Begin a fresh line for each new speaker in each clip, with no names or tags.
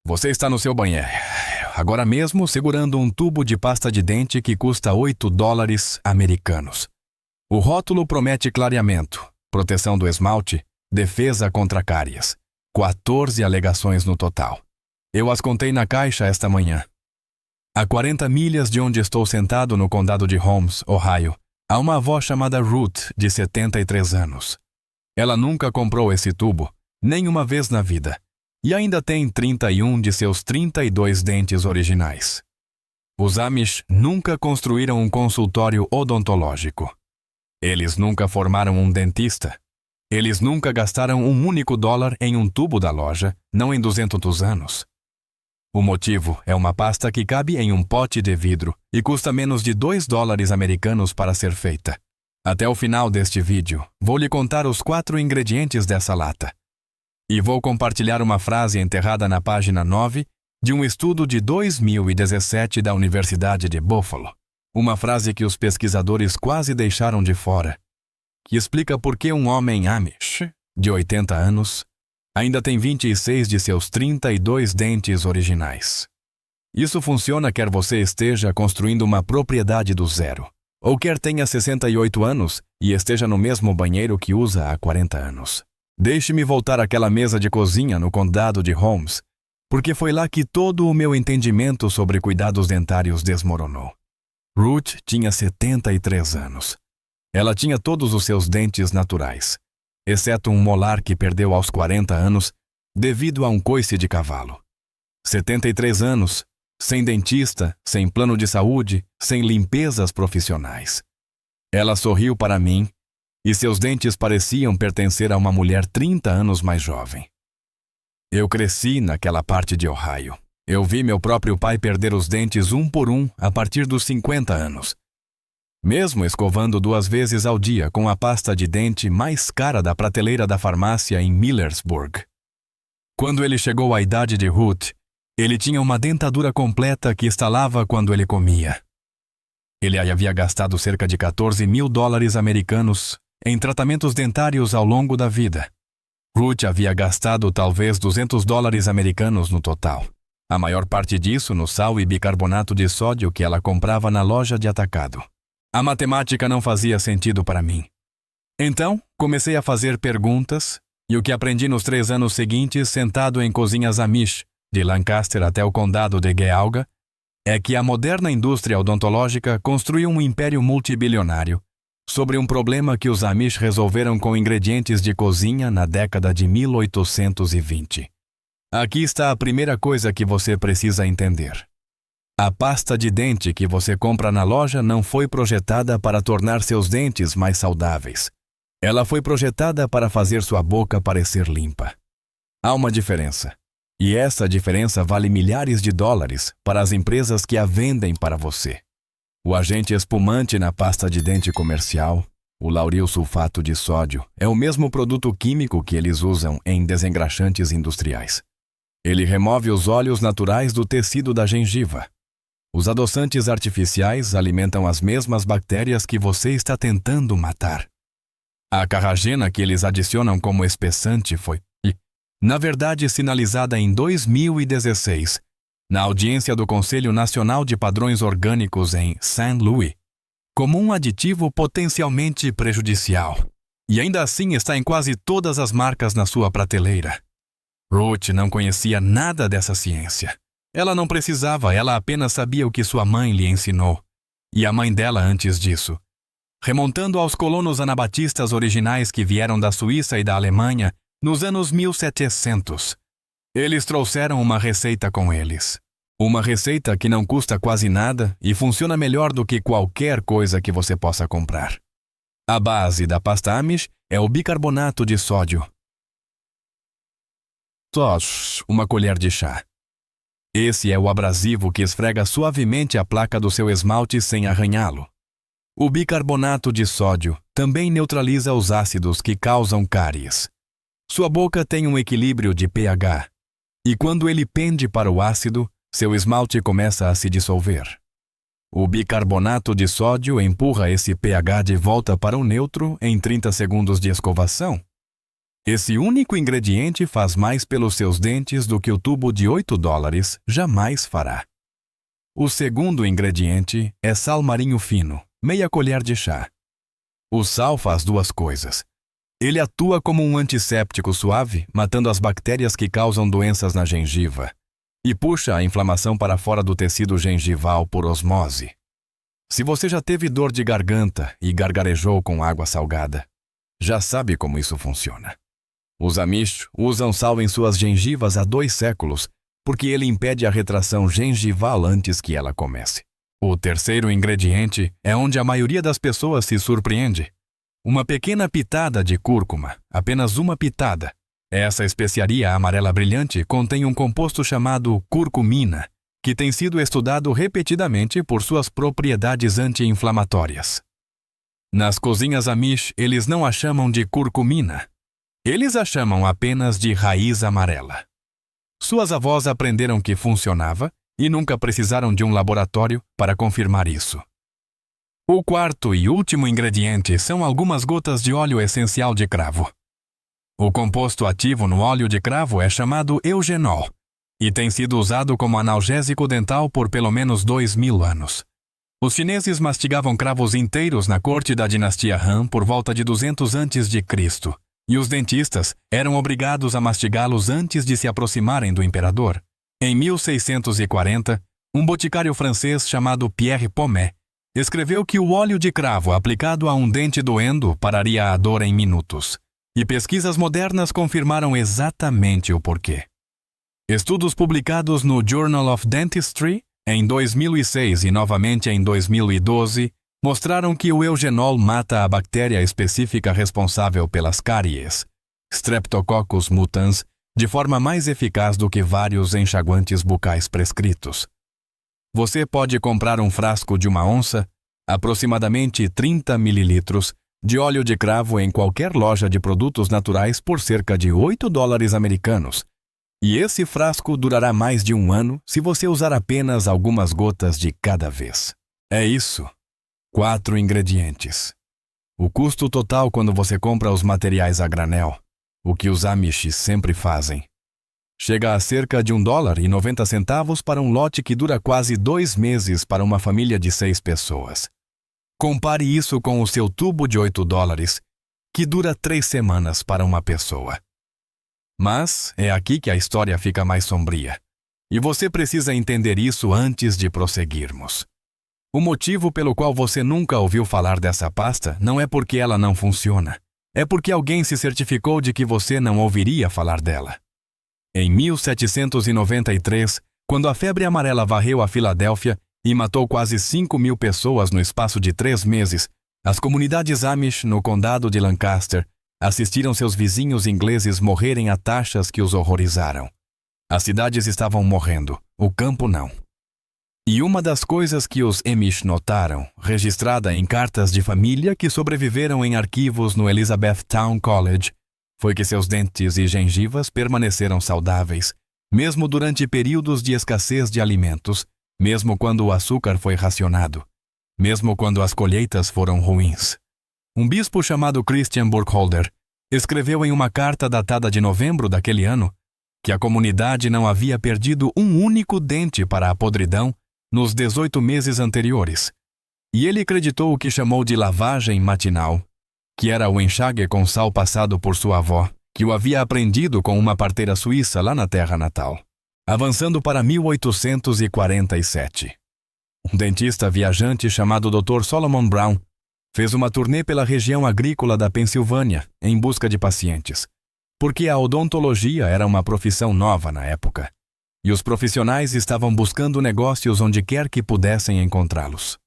Você está no seu banheiro, agora mesmo segurando um tubo de pasta de dente que custa $8 americanos. O rótulo promete clareamento, proteção do esmalte, defesa contra cáries. 14 alegações no total. Eu as contei na caixa esta manhã. A 40 milhas de onde estou sentado no condado de Holmes, Ohio, há uma avó chamada Ruth, de 73 anos. Ela nunca comprou esse tubo, nem uma vez na vida, e ainda tem 31 de seus 32 dentes originais. Os Amish nunca construíram um consultório odontológico. Eles nunca formaram um dentista. Eles nunca gastaram um único dólar em um tubo da loja, não em 200 anos. O motivo é uma pasta que cabe em um pote de vidro e custa menos de $2 americanos para ser feita. Até o final deste vídeo, vou lhe contar os 4 ingredientes dessa lata. E vou compartilhar uma frase enterrada na página 9 de um estudo de 2017 da Universidade de Buffalo. Uma frase que os pesquisadores quase deixaram de fora, que explica por que um homem Amish, de 80 anos, ainda tem 26 de seus 32 dentes originais. Isso funciona quer você esteja construindo uma propriedade do zero, ou quer tenha 68 anos e esteja no mesmo banheiro que usa há 40 anos. Deixe-me voltar àquela mesa de cozinha no condado de Holmes, porque foi lá que todo o meu entendimento sobre cuidados dentários desmoronou. Ruth tinha 73 anos. Ela tinha todos os seus dentes naturais, exceto um molar que perdeu aos 40 anos devido a um coice de cavalo. 73 anos, sem dentista, sem plano de saúde, sem limpezas profissionais. Ela sorriu para mim e seus dentes pareciam pertencer a uma mulher 30 anos mais jovem. Eu cresci naquela parte de Ohio. Eu vi meu próprio pai perder os dentes um por um a partir dos 50 anos. Mesmo escovando 2 vezes ao dia com a pasta de dente mais cara da prateleira da farmácia em Millersburg. Quando ele chegou à idade de Ruth, ele tinha uma dentadura completa que estalava quando ele comia. Ele havia gastado cerca de $14.000 americanos em tratamentos dentários ao longo da vida. Ruth havia gastado talvez $200 americanos no total. A maior parte disso no sal e bicarbonato de sódio que ela comprava na loja de atacado. A matemática não fazia sentido para mim. Então, comecei a fazer perguntas, e o que aprendi nos 3 anos seguintes sentado em cozinhas Amish, de Lancaster até o condado de Geauga, é que a moderna indústria odontológica construiu um império multibilionário sobre um problema que os Amish resolveram com ingredientes de cozinha na década de 1820. Aqui está a primeira coisa que você precisa entender. A pasta de dente que você compra na loja não foi projetada para tornar seus dentes mais saudáveis. Ela foi projetada para fazer sua boca parecer limpa. Há uma diferença. E essa diferença vale milhares de dólares para as empresas que a vendem para você. O agente espumante na pasta de dente comercial, o lauril sulfato de sódio, é o mesmo produto químico que eles usam em desengraxantes industriais. Ele remove os óleos naturais do tecido da gengiva. Os adoçantes artificiais alimentam as mesmas bactérias que você está tentando matar. A carragena que eles adicionam como espessante foi, na verdade, sinalizada em 2016, na audiência do Conselho Nacional de Padrões Orgânicos em St. Louis, como um aditivo potencialmente prejudicial. E ainda assim está em quase todas as marcas na sua prateleira. Ruth não conhecia nada dessa ciência. Ela não precisava, ela apenas sabia o que sua mãe lhe ensinou. E a mãe dela antes disso. Remontando aos colonos anabatistas originais que vieram da Suíça e da Alemanha nos anos 1700. Eles trouxeram uma receita com eles. Uma receita que não custa quase nada e funciona melhor do que qualquer coisa que você possa comprar. A base da pasta Amish é o bicarbonato de sódio. Uma colher de chá. Esse é o abrasivo que esfrega suavemente a placa do seu esmalte sem arranhá-lo. O bicarbonato de sódio também neutraliza os ácidos que causam cáries. Sua boca tem um equilíbrio de pH, e quando ele pende para o ácido, seu esmalte começa a se dissolver. O bicarbonato de sódio empurra esse pH de volta para o neutro em 30 segundos de escovação. Esse único ingrediente faz mais pelos seus dentes do que o tubo de $8 jamais fará. O segundo ingrediente é sal marinho fino, meia colher de chá. O sal faz duas coisas. Ele atua como um antisséptico suave, matando as bactérias que causam doenças na gengiva, e puxa a inflamação para fora do tecido gengival por osmose. Se você já teve dor de garganta e gargarejou com água salgada, já sabe como isso funciona. Os Amish usam sal em suas gengivas há 2 séculos, porque ele impede a retração gengival antes que ela comece. O terceiro ingrediente é onde a maioria das pessoas se surpreende. Uma pequena pitada de cúrcuma, apenas uma pitada. Essa especiaria amarela brilhante contém um composto chamado curcumina, que tem sido estudado repetidamente por suas propriedades anti-inflamatórias. Nas cozinhas Amish, eles não a chamam de curcumina. Eles a chamam apenas de raiz amarela. Suas avós aprenderam que funcionava e nunca precisaram de um laboratório para confirmar isso. O quarto e último ingrediente são algumas gotas de óleo essencial de cravo. O composto ativo no óleo de cravo é chamado eugenol e tem sido usado como analgésico dental por pelo menos 2000 anos. Os chineses mastigavam cravos inteiros na corte da dinastia Han por volta de 200 a.C., e os dentistas eram obrigados a mastigá-los antes de se aproximarem do imperador. Em 1640, um boticário francês chamado Pierre Pomé escreveu que o óleo de cravo aplicado a um dente doendo pararia a dor em minutos, e pesquisas modernas confirmaram exatamente o porquê. Estudos publicados no Journal of Dentistry em 2006 e novamente em 2012 mostraram que o eugenol mata a bactéria específica responsável pelas cáries, Streptococcus mutans, de forma mais eficaz do que vários enxaguantes bucais prescritos. Você pode comprar um frasco de 1 onça, aproximadamente 30 ml, de óleo de cravo em qualquer loja de produtos naturais por cerca de $8 americanos. E esse frasco durará mais de 1 ano se você usar apenas algumas gotas de cada vez. É isso. 4 ingredientes. O custo total quando você compra os materiais a granel, o que os Amish sempre fazem, chega a cerca de $1,90 para um lote que dura quase 2 meses para uma família de 6 pessoas. Compare isso com o seu tubo de $8, que dura 3 semanas para uma pessoa. Mas é aqui que a história fica mais sombria, e você precisa entender isso antes de prosseguirmos. O motivo pelo qual você nunca ouviu falar dessa pasta não é porque ela não funciona. É porque alguém se certificou de que você não ouviria falar dela. Em 1793, quando a febre amarela varreu a Filadélfia e matou quase 5.000 pessoas no espaço de 3 meses, as comunidades Amish no condado de Lancaster assistiram seus vizinhos ingleses morrerem a taxas que os horrorizaram. As cidades estavam morrendo, o campo não. E uma das coisas que os Amish notaram, registrada em cartas de família que sobreviveram em arquivos no Elizabethtown College, foi que seus dentes e gengivas permaneceram saudáveis, mesmo durante períodos de escassez de alimentos, mesmo quando o açúcar foi racionado, mesmo quando as colheitas foram ruins. Um bispo chamado Christian Burkholder escreveu em uma carta datada de novembro daquele ano que a comunidade não havia perdido um único dente para a podridão nos 18 meses anteriores, e ele acreditou o que chamou de lavagem matinal, que era o enxágue com sal passado por sua avó, que o havia aprendido com uma parteira suíça lá na terra natal. Avançando para 1847. Um dentista viajante chamado Dr. Solomon Brown fez uma turnê pela região agrícola da Pensilvânia em busca de pacientes, porque a odontologia era uma profissão nova na época, e os profissionais estavam buscando negócios onde quer que pudessem encontrá-los.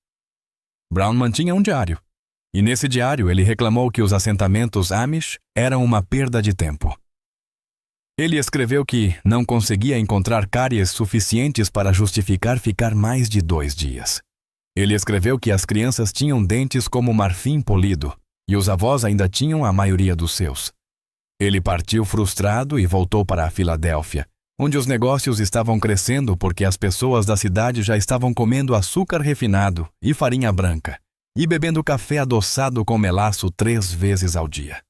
Brown mantinha um diário, e nesse diário ele reclamou que os assentamentos Amish eram uma perda de tempo. Ele escreveu que não conseguia encontrar cáries suficientes para justificar ficar mais de 2 dias. Ele escreveu que as crianças tinham dentes como marfim polido, e os avós ainda tinham a maioria dos seus. Ele partiu frustrado e voltou para a Filadélfia, onde os negócios estavam crescendo porque as pessoas da cidade já estavam comendo açúcar refinado e farinha branca, e bebendo café adoçado com melaço 3 vezes ao dia.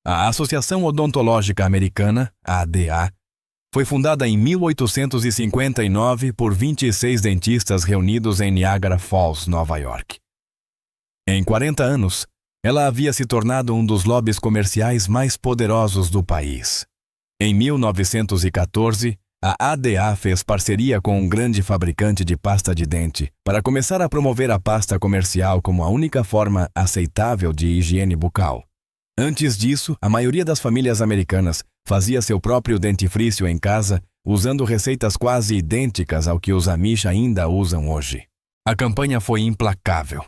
A Associação Odontológica Americana, ADA, foi fundada em 1859 por 26 dentistas reunidos em Niagara Falls, Nova York. Em 40 anos, ela havia se tornado um dos lobbies comerciais mais poderosos do país. Em 1914, a ADA fez parceria com um grande fabricante de pasta de dente para começar a promover a pasta comercial como a única forma aceitável de higiene bucal. Antes disso, a maioria das famílias americanas fazia seu próprio dentifrício em casa, usando receitas quase idênticas ao que os Amish ainda usam hoje. A campanha foi implacável.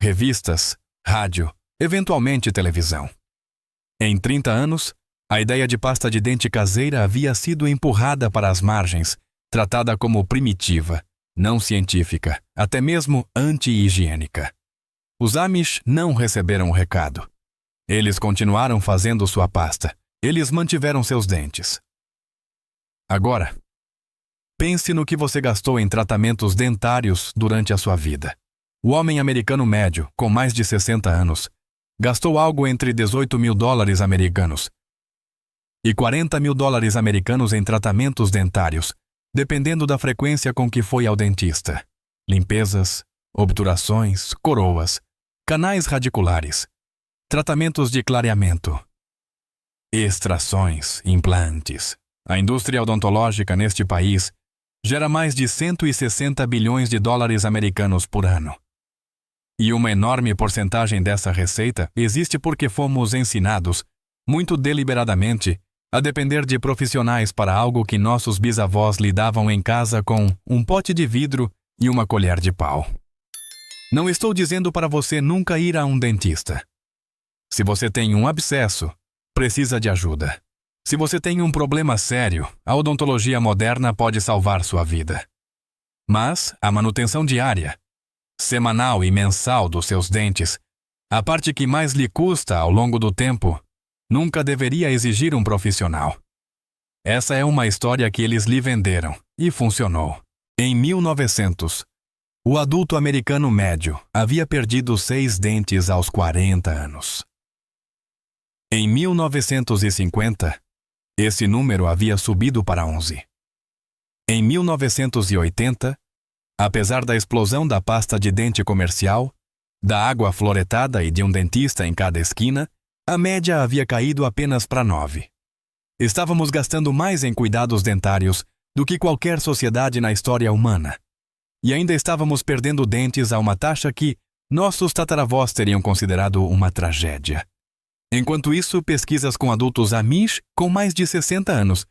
Revistas, rádio, eventualmente televisão. Em 30 anos, a ideia de pasta de dente caseira havia sido empurrada para as margens, tratada como primitiva, não científica, até mesmo anti-higiênica. Os Amish não receberam o recado. Eles continuaram fazendo sua pasta. Eles mantiveram seus dentes. Agora, pense no que você gastou em tratamentos dentários durante a sua vida. O homem americano médio, com mais de 60 anos, gastou algo entre $18.000 americanos e $40.000 americanos em tratamentos dentários, dependendo da frequência com que foi ao dentista. Limpezas, obturações, coroas, canais radiculares, tratamentos de clareamento, extrações, implantes. A indústria odontológica neste país gera mais de $160 bilhões americanos por ano. E uma enorme porcentagem dessa receita existe porque fomos ensinados, muito deliberadamente, a depender de profissionais para algo que nossos bisavós lidavam em casa com um pote de vidro e uma colher de pau. Não estou dizendo para você nunca ir a um dentista. Se você tem um abscesso, precisa de ajuda. Se você tem um problema sério, a odontologia moderna pode salvar sua vida. Mas a manutenção diária, semanal e mensal dos seus dentes, a parte que mais lhe custa ao longo do tempo, nunca deveria exigir um profissional. Essa é uma história que eles lhe venderam, e funcionou. Em 1900, o adulto americano médio havia perdido 6 dentes aos 40 anos. Em 1950, esse número havia subido para 11. Em 1980, apesar da explosão da pasta de dente comercial, da água fluoretada e de um dentista em cada esquina, a média havia caído apenas para 9. Estávamos gastando mais em cuidados dentários do que qualquer sociedade na história humana. E ainda estávamos perdendo dentes a uma taxa que nossos tataravós teriam considerado uma tragédia. Enquanto isso, pesquisas com adultos Amish com mais de 60 anos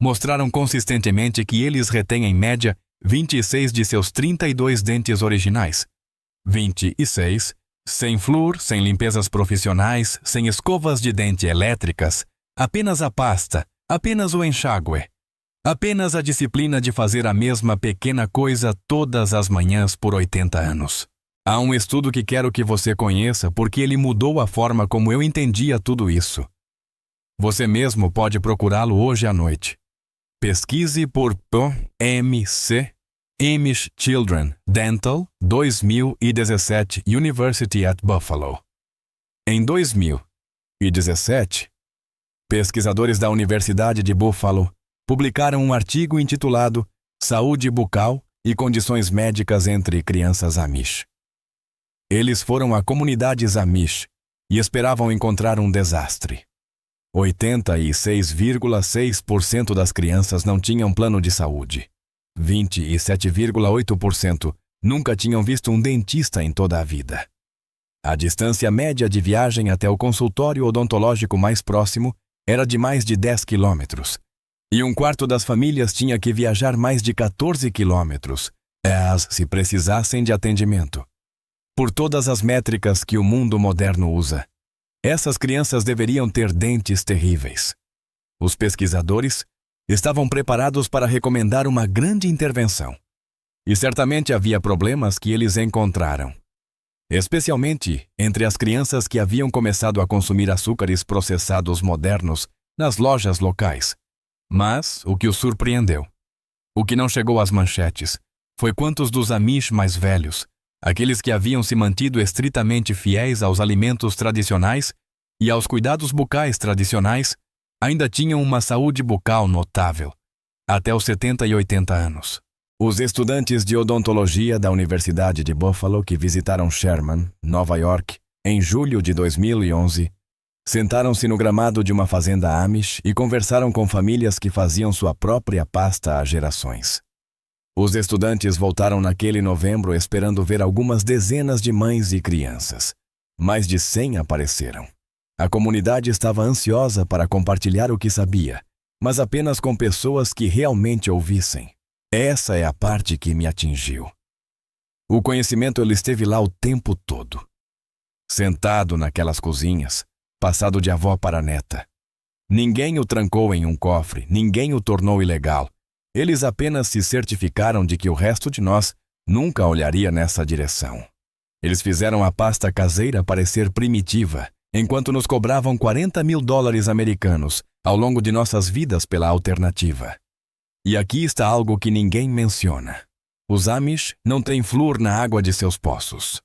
mostraram consistentemente que eles retêm em média 26 de seus 32 dentes originais. 26, sem flúor, sem limpezas profissionais, sem escovas de dente elétricas, apenas a pasta, apenas o enxágue, apenas a disciplina de fazer a mesma pequena coisa todas as manhãs por 80 anos. Há um estudo que quero que você conheça porque ele mudou a forma como eu entendia tudo isso. Você mesmo pode procurá-lo hoje à noite. Pesquise por PMC Amish Children Dental 2017 University at Buffalo. Em 2017, pesquisadores da Universidade de Buffalo publicaram um artigo intitulado Saúde Bucal e Condições Médicas entre Crianças Amish. Eles foram a comunidades Amish e esperavam encontrar um desastre. 86,6% das crianças não tinham plano de saúde. 27,8% nunca tinham visto um dentista em toda a vida. A distância média de viagem até o consultório odontológico mais próximo era de mais de 10 quilômetros. E um quarto das famílias tinha que viajar mais de 14 quilômetros, se precisassem de atendimento. Por todas as métricas que o mundo moderno usa, essas crianças deveriam ter dentes terríveis. Os pesquisadores estavam preparados para recomendar uma grande intervenção. E certamente havia problemas que eles encontraram. Especialmente entre as crianças que haviam começado a consumir açúcares processados modernos nas lojas locais. Mas o que os surpreendeu, o que não chegou às manchetes, foi quantos dos Amish mais velhos, aqueles que haviam se mantido estritamente fiéis aos alimentos tradicionais e aos cuidados bucais tradicionais, ainda tinham uma saúde bucal notável, até os 70 e 80 anos. Os estudantes de odontologia da Universidade de Buffalo que visitaram Sherman, Nova York, em julho de 2011, sentaram-se no gramado de uma fazenda Amish e conversaram com famílias que faziam sua própria pasta há gerações. Os estudantes voltaram naquele novembro esperando ver algumas dezenas de mães e crianças. Mais de 100 apareceram. A comunidade estava ansiosa para compartilhar o que sabia, mas apenas com pessoas que realmente ouvissem. Essa é a parte que me atingiu. O conhecimento ele esteve lá o tempo todo. Sentado naquelas cozinhas, passado de avó para neta. Ninguém o trancou em um cofre, ninguém o tornou ilegal. Eles apenas se certificaram de que o resto de nós nunca olharia nessa direção. Eles fizeram a pasta caseira parecer primitiva, enquanto nos cobravam $40.000 americanos ao longo de nossas vidas pela alternativa. E aqui está algo que ninguém menciona. Os Amish não têm flúor na água de seus poços.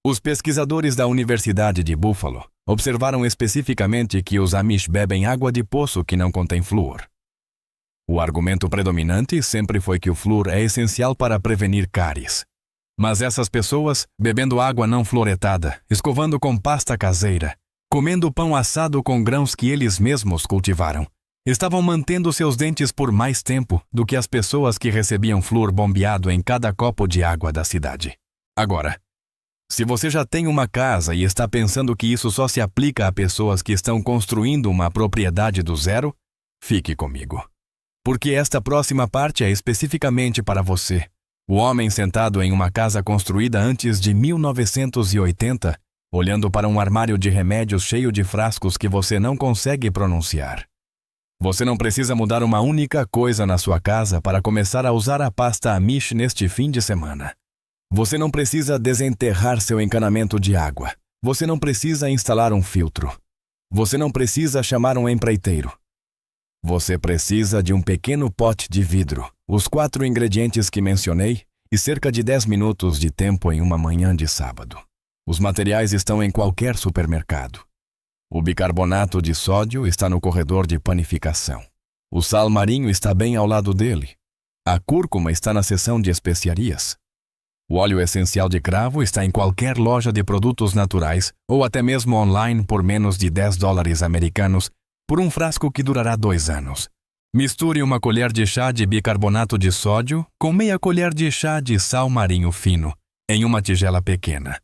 Os pesquisadores da Universidade de Buffalo observaram especificamente que os Amish bebem água de poço que não contém flúor. O argumento predominante sempre foi que o flúor é essencial para prevenir cáries. Mas essas pessoas, bebendo água não fluoretada, escovando com pasta caseira, comendo pão assado com grãos que eles mesmos cultivaram, estavam mantendo seus dentes por mais tempo do que as pessoas que recebiam flúor bombeado em cada copo de água da cidade. Agora, se você já tem uma casa e está pensando que isso só se aplica a pessoas que estão construindo uma propriedade do zero, fique comigo. Porque esta próxima parte é especificamente para você. O homem sentado em uma casa construída antes de 1980, olhando para um armário de remédios cheio de frascos que você não consegue pronunciar. Você não precisa mudar uma única coisa na sua casa para começar a usar a pasta Amish neste fim de semana. Você não precisa desenterrar seu encanamento de água. Você não precisa instalar um filtro. Você não precisa chamar um empreiteiro. Você precisa de um pequeno pote de vidro, os 4 ingredientes que mencionei e cerca de 10 minutos de tempo em uma manhã de sábado. Os materiais estão em qualquer supermercado. O bicarbonato de sódio está no corredor de panificação. O sal marinho está bem ao lado dele. A cúrcuma está na seção de especiarias. O óleo essencial de cravo está em qualquer loja de produtos naturais ou até mesmo online por menos de $10 americanos por um frasco que durará 2 anos. Misture uma colher de chá de bicarbonato de sódio com meia colher de chá de sal marinho fino em uma tigela pequena.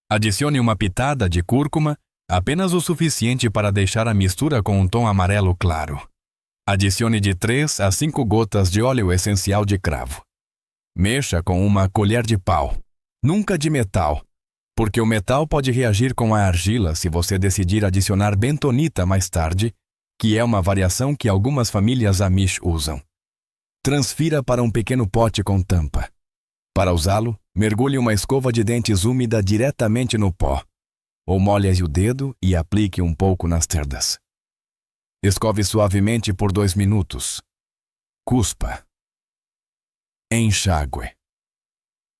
Adicione uma pitada de cúrcuma, apenas o suficiente para deixar a mistura com um tom amarelo claro. Adicione de 3 a 5 gotas de óleo essencial de cravo. Mexa com uma colher de pau, nunca de metal, porque o metal pode reagir com a argila se você decidir adicionar bentonita mais tarde, que é uma variação que algumas famílias Amish usam. Transfira para um pequeno pote com tampa. Para usá-lo, mergulhe uma escova de dentes úmida diretamente no pó, ou molhe o dedo e aplique um pouco nas cerdas. Escove suavemente por 2 minutos. Cuspa. Enxágue.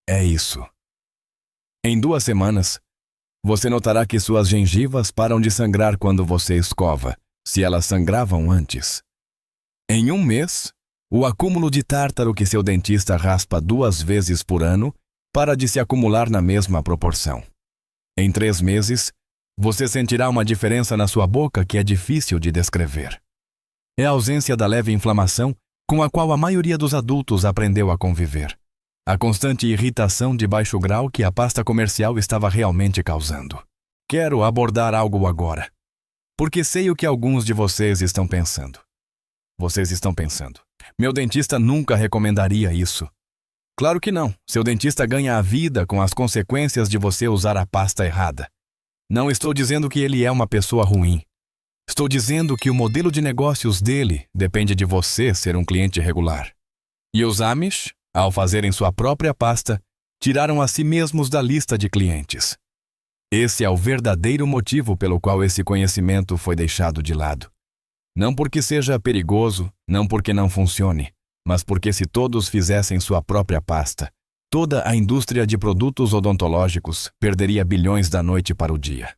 É isso. Em 2 semanas, você notará que suas gengivas param de sangrar quando você escova, se elas sangravam antes. Em 1 mês, o acúmulo de tártaro que seu dentista raspa 2 vezes por ano para de se acumular na mesma proporção. Em 3 meses, você sentirá uma diferença na sua boca que é difícil de descrever. É a ausência da leve inflamação com a qual a maioria dos adultos aprendeu a conviver. A constante irritação de baixo grau que a pasta comercial estava realmente causando. Quero abordar algo agora, porque sei o que alguns de vocês estão pensando. Vocês estão pensando, meu dentista nunca recomendaria isso. Claro que não, seu dentista ganha a vida com as consequências de você usar a pasta errada. Não estou dizendo que ele é uma pessoa ruim. Estou dizendo que o modelo de negócios dele depende de você ser um cliente regular. E os Amish, ao fazerem sua própria pasta, tiraram a si mesmos da lista de clientes. Esse é o verdadeiro motivo pelo qual esse conhecimento foi deixado de lado. Não porque seja perigoso, não porque não funcione, mas porque se todos fizessem sua própria pasta, toda a indústria de produtos odontológicos perderia bilhões da noite para o dia.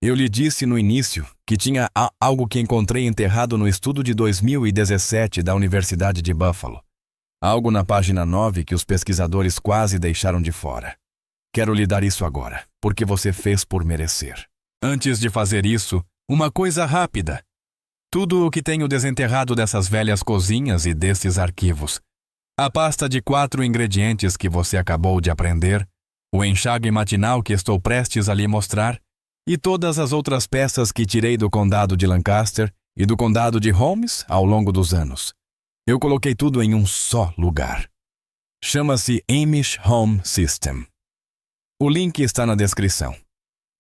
Eu lhe disse no início que tinha algo que encontrei enterrado no estudo de 2017 da Universidade de Buffalo. Algo na página 9 que os pesquisadores quase deixaram de fora. Quero lhe dar isso agora, porque você fez por merecer. Antes de fazer isso, uma coisa rápida. Tudo o que tenho desenterrado dessas velhas cozinhas e desses arquivos. A pasta de 4 ingredientes que você acabou de aprender, o enxágue matinal que estou prestes a lhe mostrar, e todas as outras peças que tirei do condado de Lancaster e do condado de Holmes ao longo dos anos. Eu coloquei tudo em um só lugar. Chama-se Amish Home System. O link está na descrição.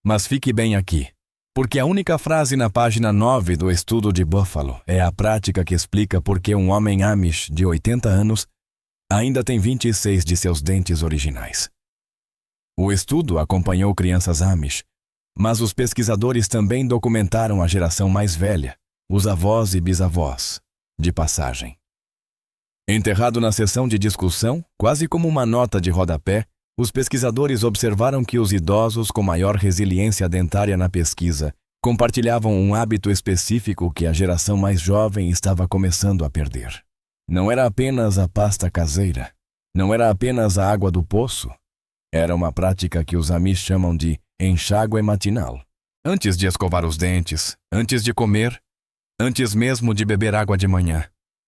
Mas fique bem aqui, porque a única frase na página 9 do estudo de Buffalo é a prática que explica por que um homem Amish de 80 anos ainda tem 26 de seus dentes originais. O estudo acompanhou crianças Amish, mas os pesquisadores também documentaram a geração mais velha, os avós e bisavós, de passagem. Enterrado na sessão de discussão, quase como uma nota de rodapé, os pesquisadores observaram que os idosos com maior resiliência dentária na pesquisa compartilhavam um hábito específico que a geração mais jovem estava começando a perder. Não era apenas a pasta caseira, não era apenas a água do poço, era uma prática que os Amish chamam de enxágue matinal. Antes de escovar os dentes, antes de comer, antes mesmo de beber água de manhã,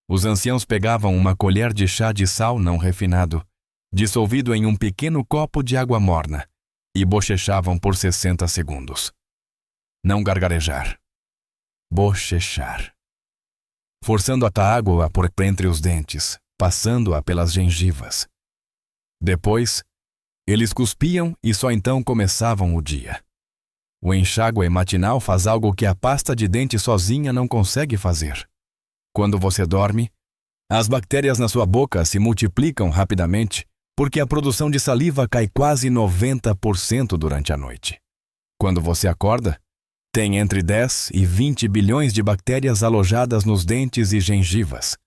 os anciãos pegavam uma colher de chá de sal não refinado, dissolvido em um pequeno copo de água morna, e bochechavam por 60 segundos. Não gargarejar. Bochechar. Forçando a água por entre os dentes, passando-a pelas gengivas. Depois, eles cuspiam e só então começavam o dia. O enxágue matinal faz algo que a pasta de dente sozinha não consegue fazer. Quando você dorme, as bactérias na sua boca se multiplicam rapidamente porque a produção de saliva cai quase 90% durante a noite. Quando você acorda, tem entre 10 e 20 bilhões de bactérias alojadas nos dentes e gengivas.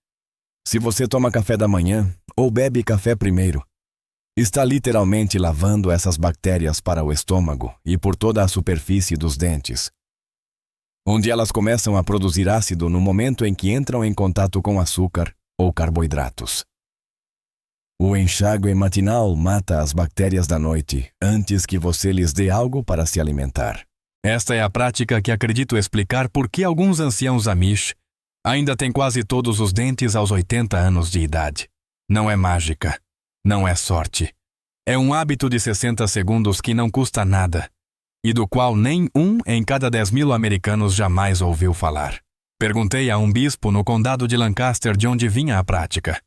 Se você toma café da manhã ou bebe café primeiro, está literalmente lavando essas bactérias para o estômago e por toda a superfície dos dentes, onde elas começam a produzir ácido no momento em que entram em contato com açúcar ou carboidratos. O enxágue matinal mata as bactérias da noite antes que você lhes dê algo para se alimentar. Esta é a prática que acredito explicar por que alguns anciãos Amish ainda têm quase todos os dentes aos 80 anos de idade. Não é mágica. Não é sorte. É um hábito de 60 segundos que não custa nada e do qual nem um em cada 10.000 americanos jamais ouviu falar. Perguntei a um bispo no condado de Lancaster de onde vinha a prática.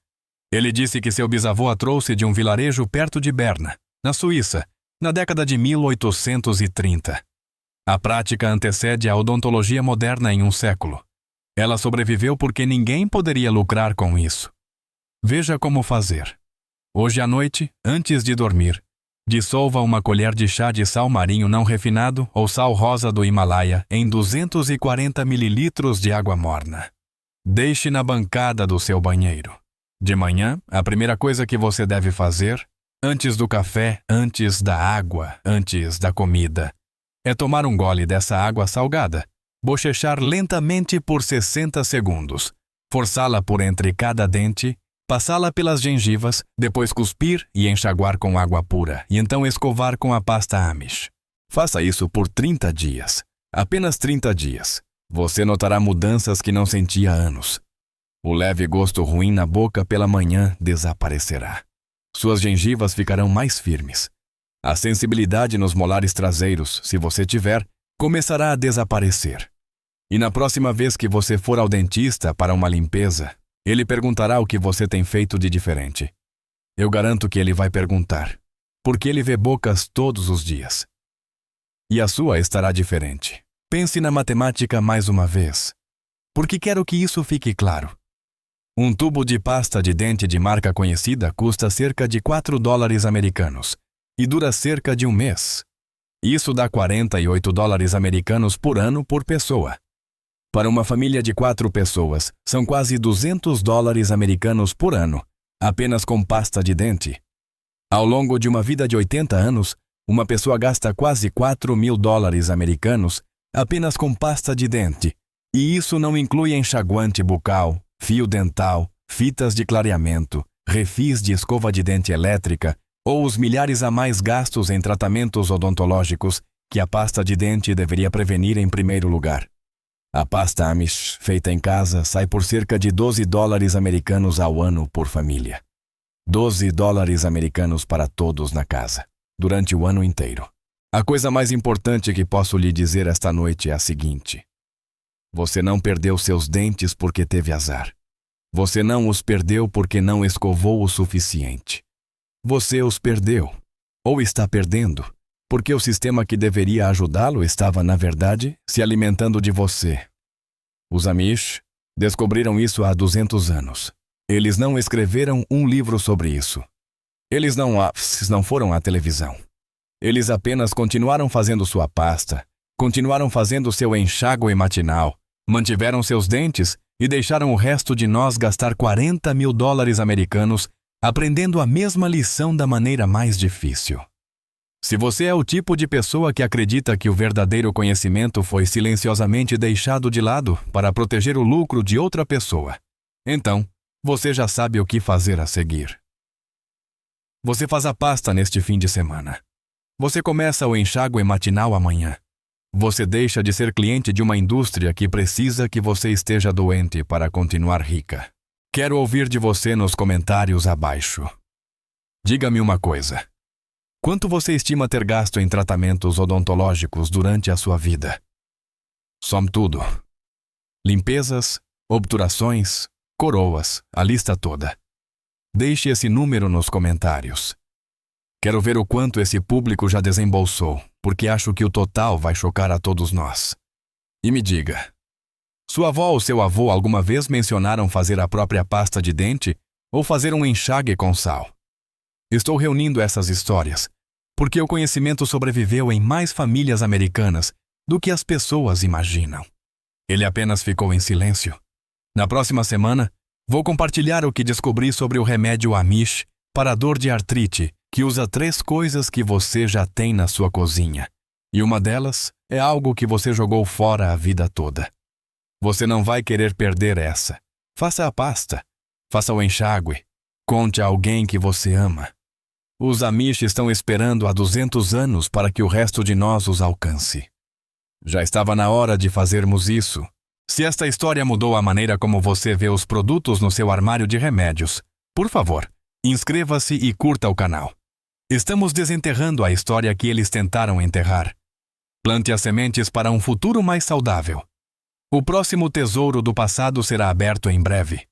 Ele disse que seu bisavô a trouxe de um vilarejo perto de Berna, na Suíça, na década de 1830. A prática antecede a odontologia moderna em um século. Ela sobreviveu porque ninguém poderia lucrar com isso. Veja como fazer. Hoje à noite, antes de dormir, dissolva uma colher de chá de sal marinho não refinado ou sal rosa do Himalaia em 240 ml de água morna. Deixe na bancada do seu banheiro. De manhã, a primeira coisa que você deve fazer, antes do café, antes da água, antes da comida, é tomar um gole dessa água salgada, bochechar lentamente por 60 segundos, forçá-la por entre cada dente, passá-la pelas gengivas, depois cuspir e enxaguar com água pura, e então escovar com a pasta Amish. Faça isso por 30 dias. Apenas 30 dias. Você notará mudanças que não sentia há anos. O leve gosto ruim na boca pela manhã desaparecerá. Suas gengivas ficarão mais firmes. A sensibilidade nos molares traseiros, se você tiver, começará a desaparecer. E na próxima vez que você for ao dentista para uma limpeza, ele perguntará o que você tem feito de diferente. Eu garanto que ele vai perguntar, porque ele vê bocas todos os dias. E a sua estará diferente. Pense na matemática mais uma vez, porque quero que isso fique claro. Um tubo de pasta de dente de marca conhecida custa cerca de 4 dólares americanos e dura cerca de um mês. Isso dá 48 dólares americanos por ano por pessoa. Para uma família de 4 pessoas, são quase 200 dólares americanos por ano, apenas com pasta de dente. Ao longo de uma vida de 80 anos, uma pessoa gasta quase 4.000 dólares americanos apenas com pasta de dente. E isso não inclui enxaguante bucal, fio dental, fitas de clareamento, refis de escova de dente elétrica ou os milhares a mais gastos em tratamentos odontológicos que a pasta de dente deveria prevenir em primeiro lugar. A pasta Amish, feita em casa, sai por cerca de $12 americanos ao ano por família. $12 americanos para todos na casa, durante o ano inteiro. A coisa mais importante que posso lhe dizer esta noite é a seguinte: você não perdeu seus dentes porque teve azar. Você não os perdeu porque não escovou o suficiente. Você os perdeu, ou está perdendo, porque o sistema que deveria ajudá-lo estava, na verdade, se alimentando de você. Os Amish descobriram isso há 200 anos. Eles não escreveram um livro sobre isso. Eles não foram à televisão. Eles apenas continuaram fazendo sua pasta, continuaram fazendo seu enxágue matinal, mantiveram seus dentes e deixaram o resto de nós gastar $40 mil americanos aprendendo a mesma lição da maneira mais difícil. Se você é o tipo de pessoa que acredita que o verdadeiro conhecimento foi silenciosamente deixado de lado para proteger o lucro de outra pessoa, então você já sabe o que fazer a seguir. Você faz a pasta neste fim de semana. Você começa o enxágue matinal amanhã. Você deixa de ser cliente de uma indústria que precisa que você esteja doente para continuar rica. Quero ouvir de você nos comentários abaixo. Diga-me uma coisa. Quanto você estima ter gasto em tratamentos odontológicos durante a sua vida? Some tudo. Limpezas, obturações, coroas, a lista toda. Deixe esse número nos comentários. Quero ver o quanto esse público já desembolsou, porque acho que o total vai chocar a todos nós. E me diga, sua avó ou seu avô alguma vez mencionaram fazer a própria pasta de dente ou fazer um enxágue com sal? Estou reunindo essas histórias porque o conhecimento sobreviveu em mais famílias americanas do que as pessoas imaginam. Ele apenas ficou em silêncio. Na próxima semana, vou compartilhar o que descobri sobre o remédio Amish para a dor de artrite, que usa 3 coisas que você já tem na sua cozinha. E uma delas é algo que você jogou fora a vida toda. Você não vai querer perder essa. Faça a pasta. Faça o enxágue. Conte a alguém que você ama. Os Amish estão esperando há 200 anos para que o resto de nós os alcance. Já estava na hora de fazermos isso. Se esta história mudou a maneira como você vê os produtos no seu armário de remédios, por favor, inscreva-se e curta o canal. Estamos desenterrando a história que eles tentaram enterrar. Plante as sementes para um futuro mais saudável. O próximo tesouro do passado será aberto em breve.